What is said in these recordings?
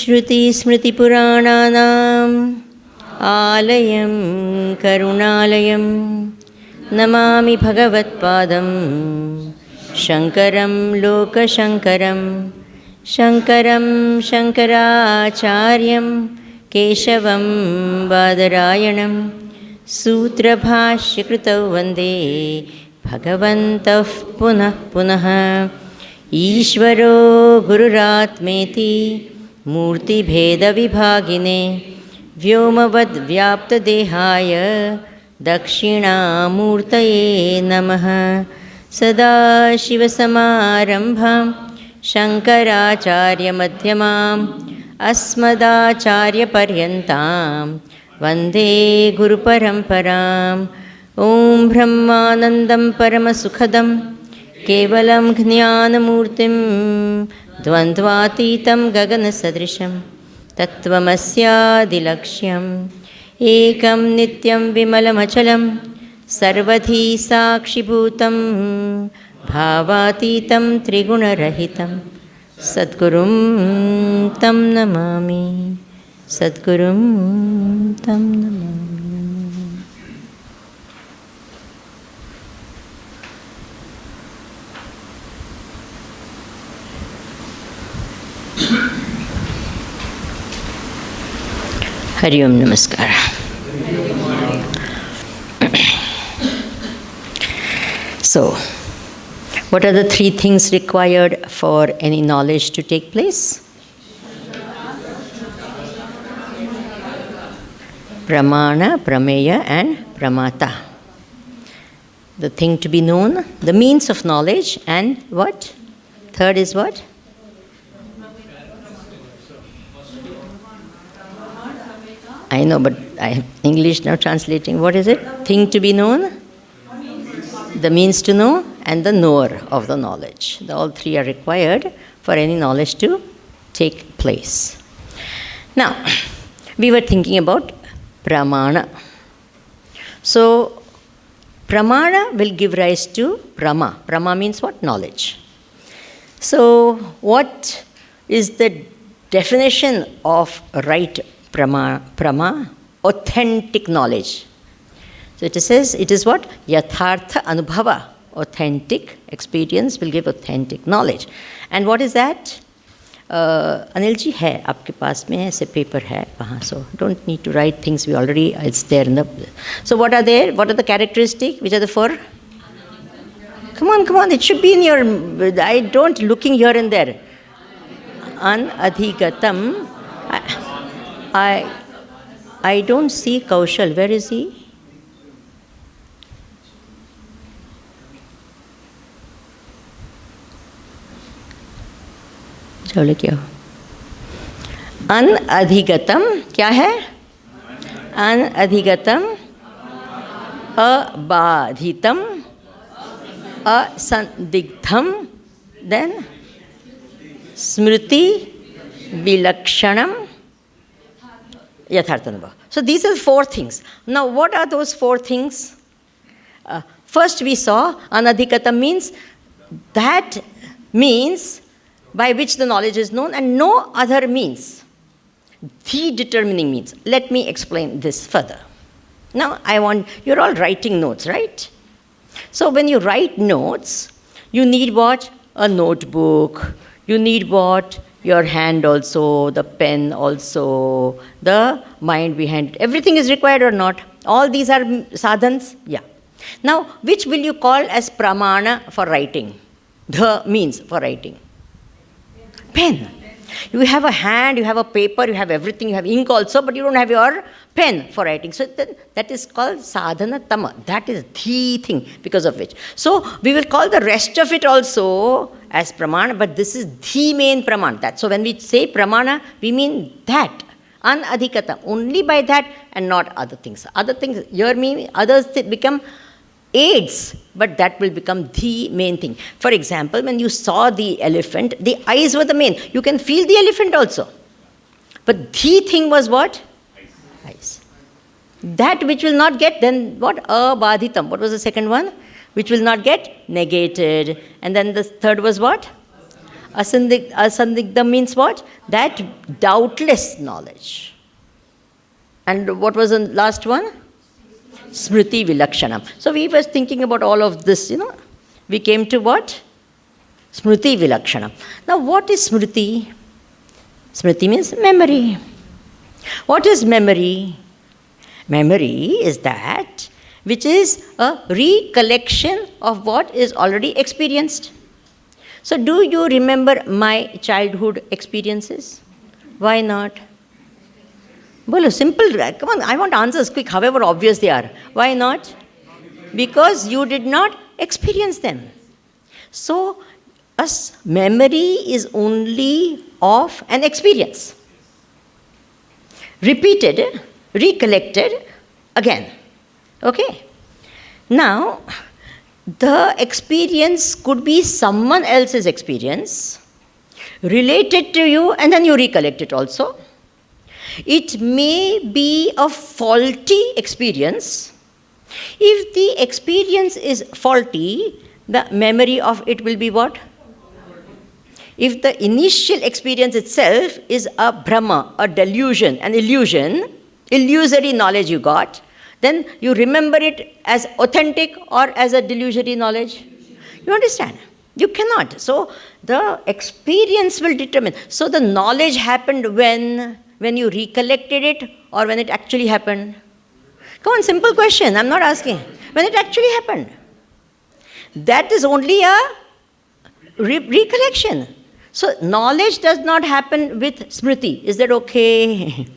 श्रुतिस्मृतिपुराणानाम् आलयं करुणालयं नमामि भगवत्पादं शङ्करं लोकशङ्करं शङ्करं शङ्कराचार्यं केशवं बादरायणं सूत्रभाष्यकृतौ वन्दे भगवन्तः पुनः पुनः। ईश्वरो गुरुरात्मेति मूर्तिभेदविभागिने व्योमवद्व्याप्तदेहाय दक्षिणामूर्तये नमः। सदाशिवसमारम्भां शङ्कराचार्यमध्यमाम् अस्मदाचार्यपर्यन्तां वन्दे गुरुपरम्पराम्। ॐ ब्रह्मानन्दं परमसुखदं केवलं ज्ञानमूर्तिं द्वन्द्वातीतं गगनसदृशं तत्त्वमस्यादिलक्ष्यम् एकं नित्यं विमलमचलं सर्वधी साक्षिभूतं भावातीतं त्रिगुणरहितं सद्गुरुं तं नमामि, सद्गुरुं तं Namami. Hari Om Namaskar. So, what are the three things required for any knowledge to take place? Pramana, Prameya and Pramata. The thing to be known, the means of knowledge, and what? Third is what? I know, but I have English now translating. What is it? Thing to be known, the means to know, and the knower of the knowledge. All three are required for any knowledge to take place. Now, we were thinking about pramana. So, pramana will give rise to prama. Prama means what? Knowledge. So, what is the definition of right prama? Authentic knowledge. So it says, it is what? Yathartha anubhava. Authentic experience will give authentic knowledge. And what is that? Anil ji hai, aapke paas mein hai, aise paper hai, wahan. So don't need to write things, we already, it's there in the... So what are there? What are the characteristics? Which are the four? Come on, it should be in your... I don't looking here and there. Anadhigatam. I don't see Kaushal. Where is he? चलो क्या हो? अनअधिगतम क्या है? अनअधिगतम, अबाधितम, असंदिग्धम, then Smriti विलक्षणम, yatharthanubhava. So these are four things. Now what are those four things? First we saw anadhikata means that means by which the knowledge is known and no other means. The determining means. Let me explain this further. Now you're all writing notes, right? So when you write notes, you need what? A notebook. You need what? Your hand also, the pen also, the mind behind it. Everything is required or not? All these are sadhans? Yeah. Now, which will you call as pramana for writing? The means for writing. Pen. You have a hand, you have a paper, you have everything, you have ink also, but you don't have your pen for writing. So that is called sadhana tama. That is the thing because of which. So we will call the rest of it also as pramana, but this is the main pramana. So when we say pramana, we mean that. Anadhikata. Only by that and not other things. Other things, your meaning, others become aids, but that will become the main thing. For example, when you saw the elephant, the eyes were the main. You can feel the elephant also. But the thing was what? Eyes. That which will not get, then what? Abadhitam. What was the second one? Which will not get negated. And then the third was what? Asandigdha means what? That doubtless knowledge. And what was the last one? Smriti Vilakshanam. So we were thinking about all of this, We came to what? Smriti Vilakshanam. Now what is Smriti? Smriti means memory. What is memory? Memory is that which is a recollection of what is already experienced. So do you remember my childhood experiences? Why not? Well, simple, come on, I want answers quick, however obvious they are. Why not? Because you did not experience them. So, memory is only of an experience. Repeated, recollected, again. Okay? Now, the experience could be someone else's experience, related to you, and then you recollect it also. It may be a faulty experience. If the experience is faulty, the memory of it will be what? If the initial experience itself is a Brahma, a delusion, an illusion, illusory knowledge you got, then you remember it as authentic or as a delusory knowledge? You understand? You cannot. So the experience will determine. So the knowledge happened when you recollected it or when it actually happened? Come on, simple question. I'm not asking. When it actually happened. That is only a recollection. So knowledge does not happen with smriti. Is that okay?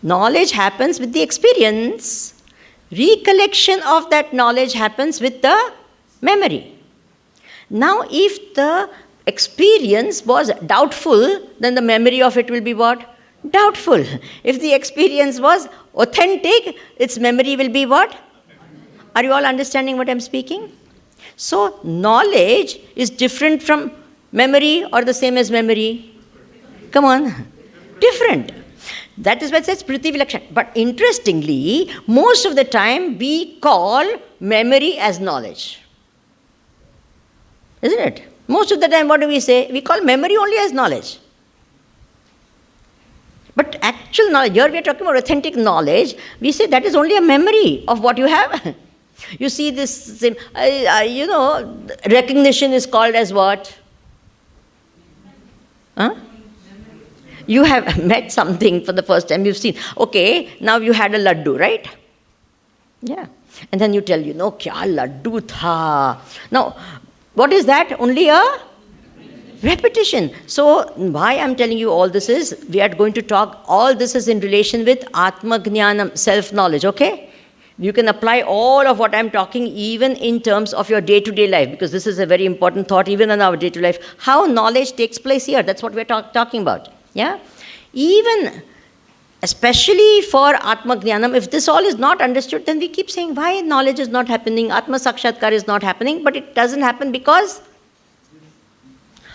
Knowledge happens with the experience. Recollection of that knowledge happens with the memory. Now, if the experience was doubtful, then the memory of it will be what? Doubtful. If the experience was authentic, its memory will be what? Are you all understanding what I'm speaking? So, knowledge is different from memory or the same as memory? Come on. Different. That is why it says Priti Vilakshan. But interestingly, most of the time we call memory as knowledge. Isn't it? Most of the time what do we say? We call memory only as knowledge. But actual knowledge, here we are talking about authentic knowledge, we say that is only a memory of what you have. You see this, recognition is called as what? Huh? You have met something for the first time, you've seen, okay, now you had a laddu, right? Yeah. And then you tell, kya laddu tha. Now, what is that? Only a repetition. So, why I'm telling you all this is, we are going to talk, all this is in relation with Atma Jnanam, self-knowledge, okay? You can apply all of what I'm talking even in terms of your day-to-day life, because this is a very important thought even in our day-to-day life. How knowledge takes place here, that's what we're talking about. Yeah? Even, especially for Atma Jnanam, if this all is not understood, then we keep saying, why knowledge is not happening, Atma Sakshatkar is not happening, but it doesn't happen because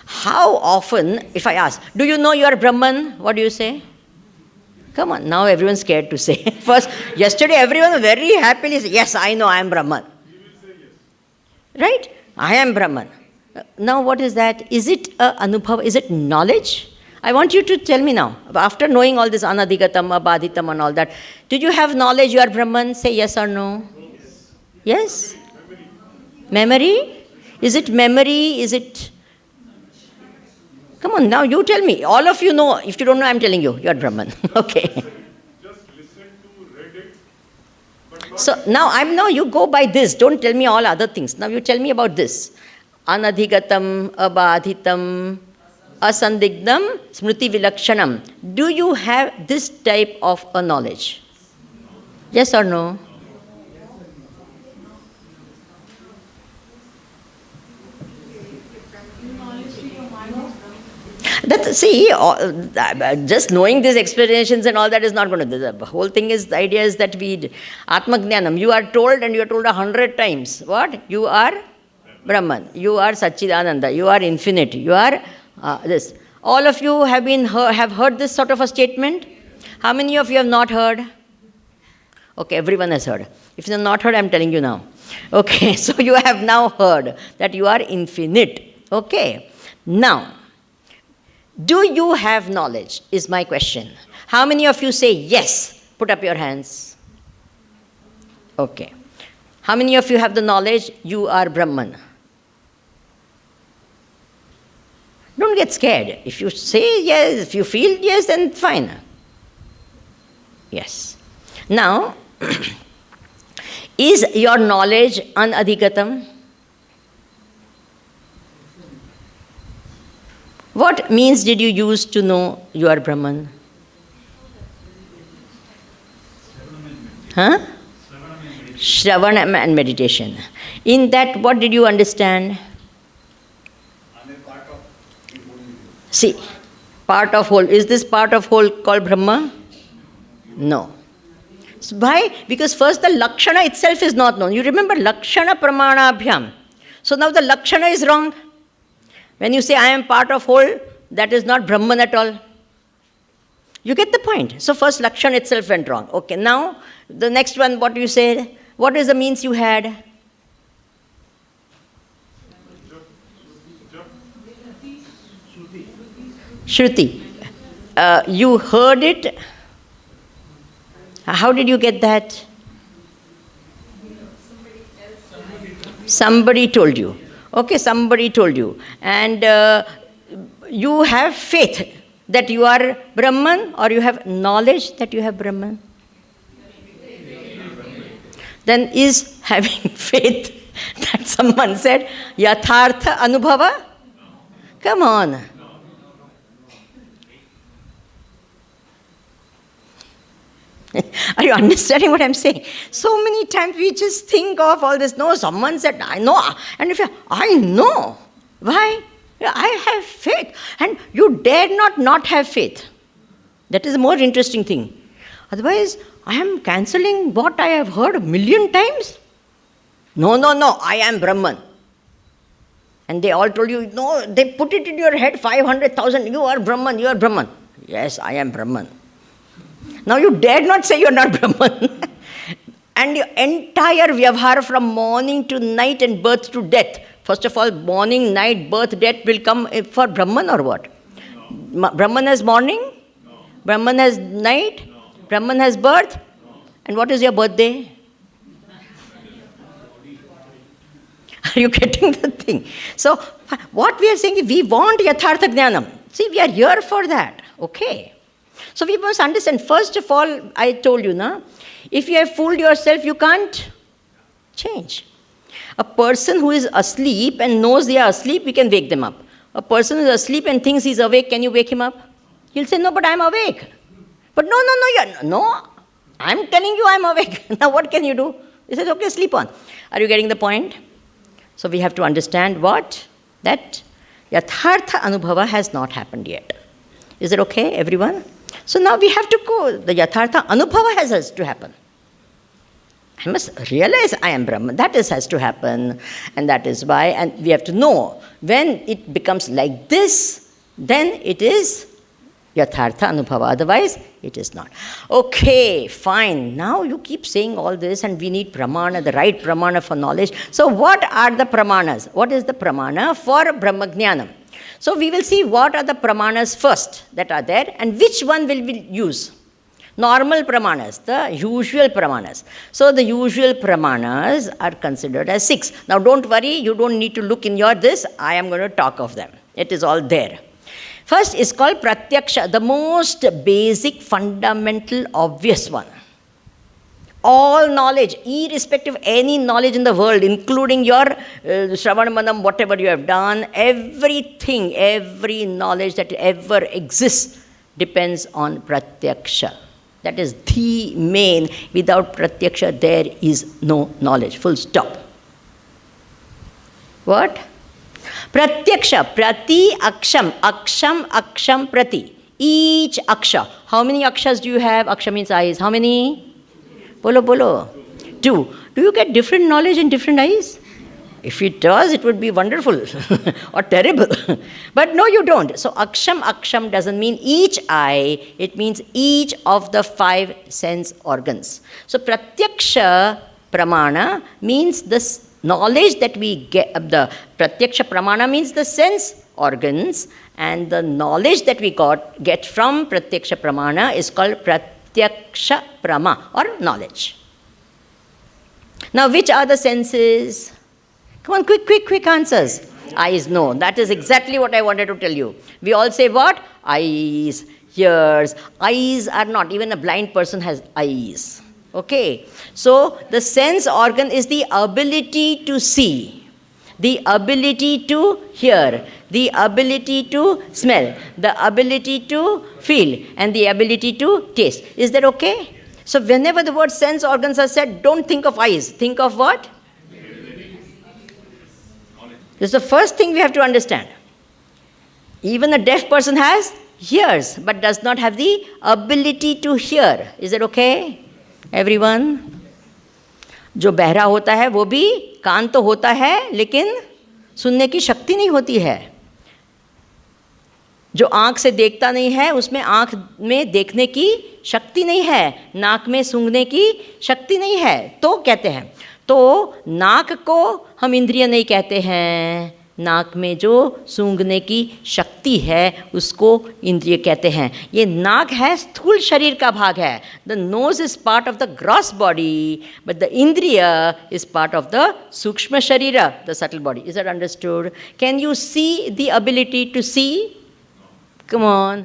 how often, if I ask, do you know you are Brahman? What do you say? Come on, now everyone's scared to say. First, yesterday everyone very happily said, yes, I know I am Brahman. Right? I am Brahman. Now what is that? Is it anubhav? Is it knowledge? I want you to tell me now, after knowing all this anadhigatam, abadhitam and all that, did you have knowledge you are Brahman? Say yes or no? Yes? Memory? Is it memory? Is it... Come on, now you tell me. All of you know. If you don't know, I'm telling you. You're Brahman. Okay. Just listen to, read it. But not So now you go by this. Don't tell me all other things. Now you tell me about this. Anadhigatam, abadhitam, asandigdam, smriti vilakshanam. Do you have this type of a knowledge? Yes or no? Just knowing these explanations and all that is not going to. The whole thing is, the idea is that Atma Jnanam, you are told and you are told 100 times. What? You are Brahman. You are Satchidananda. You are infinite. You are this. All of you have heard this sort of a statement? How many of you have not heard? Okay, everyone has heard. If you have not heard, I am telling you now. Okay, so you have now heard that you are infinite. Okay. Now, do you have knowledge, is my question. How many of you say yes? Put up your hands. Okay. How many of you have the knowledge you are Brahman? Don't get scared. If you say yes, if you feel yes, then fine. Yes. Now, is your knowledge anadhigatam? What means did you use to know you are Brahman? Huh? Shravana and meditation. In that, what did you understand? See, part of whole. Is this part of whole called Brahma? No. So why? Because first the Lakshana itself is not known. You remember Lakshana Pramanabhyam. So now the Lakshana is wrong. When you say I am part of whole, that is not Brahman at all. You get the point. So first Lakshana itself went wrong. Okay, now the next one, what you said? What is the means you had? Shruti. You heard it. How did you get that? Somebody told you. Okay, somebody told you. And you have faith that you are Brahman, or you have knowledge that you have Brahman? Then is having faith that someone said, Yathartha Anubhava? Come on. Are you understanding what I'm saying? So many times we just think of all this. No, someone said, I know. And if I know. Why? I have faith. And you dare not have faith. That is a more interesting thing. Otherwise, I am cancelling what I have heard 1,000,000 times. No, I am Brahman. And they all told you, no, they put it in your head 500,000. You are Brahman, you are Brahman. Yes, I am Brahman. Now you dare not say you are not Brahman. And your entire vyavhara from morning to night and birth to death. First of all, morning, night, birth, death will come for Brahman or what? No. Brahman has morning? No. Brahman has night? No. Brahman has birth? No. And what is your birthday? Are you getting the thing? So, what we are saying is we want Yathartha Jnanam. See, we are here for that. Okay. So we must understand, first of all, I told you, if you have fooled yourself, you can't change. A person who is asleep and knows they are asleep, we can wake them up. A person who is asleep and thinks he's awake, can you wake him up? He'll say, no, but I'm awake. But no, I'm telling you I'm awake. Now what can you do? He says, okay, sleep on. Are you getting the point? So we have to understand what? That Yathartha Anubhava has not happened yet. Is it okay, everyone? So now we have to go. The Yathartha Anubhava has to happen. I must realize I am Brahman. That has to happen. And that is why. And we have to know. When it becomes like this, then it is Yathartha Anubhava. Otherwise, it is not. Okay, fine. Now you keep saying all this and we need pramana, the right pramana for knowledge. So what are the pramanas? What is the pramana for Brahmajnanam? So we will see what are the pramanas first that are there and which one will we use. Normal pramanas, the usual pramanas. So the usual pramanas are considered as 6. Now don't worry, you don't need to look in your this. I am going to talk of them. It is all there. First is called pratyaksha, the most basic, fundamental, obvious one. All knowledge, irrespective of any knowledge in the world, including your Shravanam, whatever you have done, everything, every knowledge that ever exists depends on pratyaksha. That is the main. Without pratyaksha, there is no knowledge. Full stop. What? Pratyaksha, prati aksham, aksham, aksham, prati. Each aksha. How many akshas do you have? Aksha means eyes. How many? Bolo, bolo. 2. Do you get different knowledge in different eyes? If it does, it would be wonderful or terrible. But no, you don't. So aksham, aksham doesn't mean each eye. It means each of the 5 sense organs. So pratyaksha pramana means this knowledge that we get. The pratyaksha pramana means the sense organs, and the knowledge that we get from pratyaksha pramana is called pratyaksha prama, or knowledge. Now, which are the senses? Come on, quick answers. Eyes, no. That is exactly what I wanted to tell you. We all say what? Eyes, ears. Eyes are not. Even a blind person has eyes. Okay? So, the sense organ is the ability to see, the ability to hear, the ability to smell, the ability to feel, and the ability to taste. Is that okay? So, whenever the word sense organs are said, don't think of eyes. Think of what? This is the first thing we have to understand. Even a deaf person has ears, but does not have the ability to hear. Is that okay? Everyone? जो बहरा होता है वो भी कान तो होता है लेकिन सुनने की शक्ति नहीं होती है. जो आँख से देखता नहीं है उसमें आँख में देखने की शक्ति नहीं है, नाक में सूंघने की शक्ति नहीं है. तो कहते हैं, तो नाक को हम इंद्रिय नहीं कहते हैं, नाक में जो सूंघने की शक्ति है उसको इंद्रिय कहते हैं. ये नाक है स्थूल शरीर का भाग है. The nose is part of the gross body, but the indriya is part of the sukshma sharir, the subtle body. Is that understood? Can you see the ability to see? Come on.